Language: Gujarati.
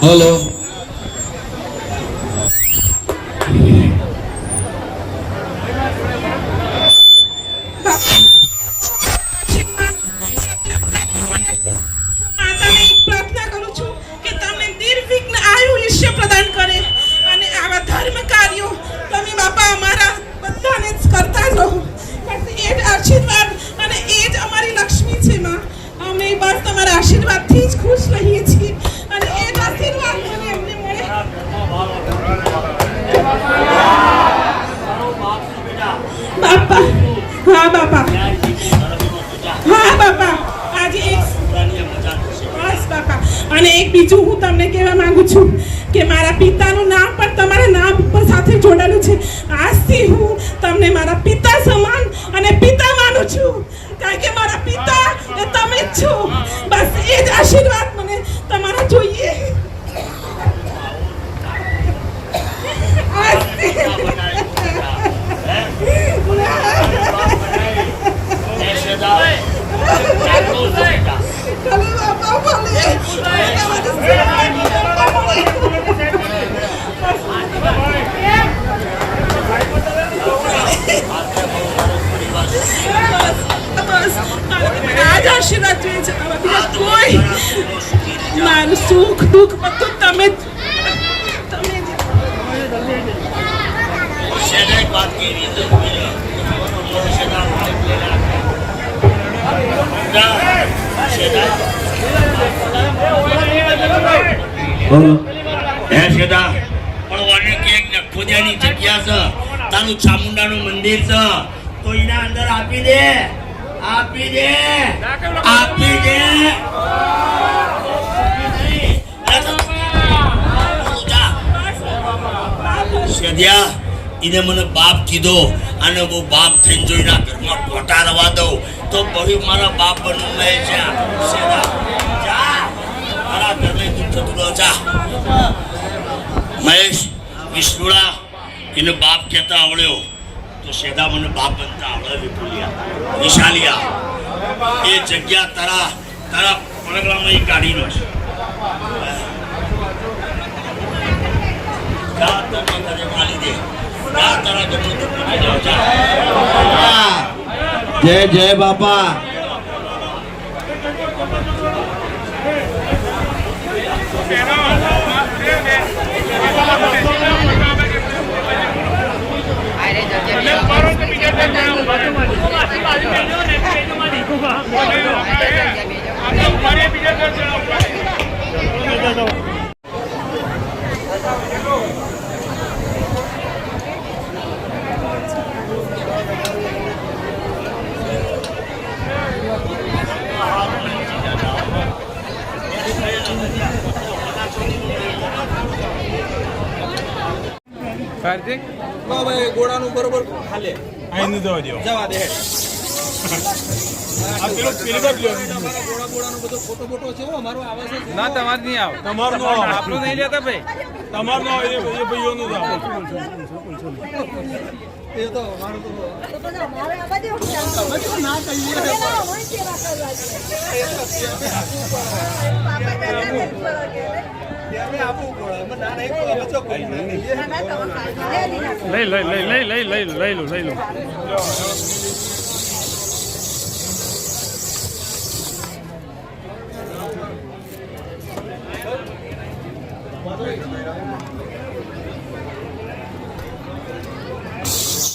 હલો. પ્રાર્થના કરું છું કે તમને નિર્વિઘ્ન આયુષ્ય પ્રદાન કરે અને આવા ધર્મ કાર્યો તમે બાપા અમારા બધાને જ કરતા રહો. બસ એ જ આશીર્વાદ અને એ જ અમારી લક્ષ્મી છે માં. અમે બસ તમારા આશીર્વાદથી જ ખુશ રહીએ છીએ અને એ જ આશીર્વાદ મને એમને મળે. બાપા હા બાપા હા બાપા આજે એક બસ બાપા અને એક બીજું હું તમને કહેવા માંગુ છું કે મારા પિતાનું નામ પણ તમારા નામ ઉપર સાથે જોડાયેલું છે. આજથી હું તમને મારા પિતા સમાન અને પિતા માનું છું કારણ કે મારા પિતા એ તમે જ છો. બસ એ જ આશીર્વાદ મને તમારા જોઈએ. આશીર્વાદ જોઈએ છે કોઈ મારું સુખ દુઃખ બધું તમે તારું ચામુંડાનું મંદિર છે તો એના અંદર આપી દે આપી દે આપી દે. એને મને બાપ કીધો અને હું બાપ થઈને જોઈના ઘરમાં ખોટા રવા દઉં તો બહુ મારા બાપ બનવું રહે છે. મારા ઘરને દુઃખ થતું રહો જા. મહેશ વિષ્ણુડા એને બાપ કહેતા આવડ્યો તો સીધા મને બાપ બનતા આવડે. વિપુલિયા વિશાલિયા એ જગ્યા તારા તારા પરગલામાં એ કાઢીનો છે. જા તો મને માલી દે જા તારા ઘરનું દુઃખ જાઓ જા. જય જય બાપા. કાર્તિક ભાઈ ગોળાનું બરોબર હાલે આઈને જવા દો જવા દે. આ પેલો પેલી લ્યો તમારા ગોળાનો બધો ફોટો બોટો છે અમારો આવે છે ના તમાર નહીં આવ તમારું નો આવે. આપણું નહીં લેતા ભાઈ તમારું નો આવે, એ ભાઈઓનું જ આવે. એ તો અમારું તો ના કહીએ આપવું પડે. અમે ના નહીં કહો, અમે ચોખ્ખું ના કહીએ. લઈ લો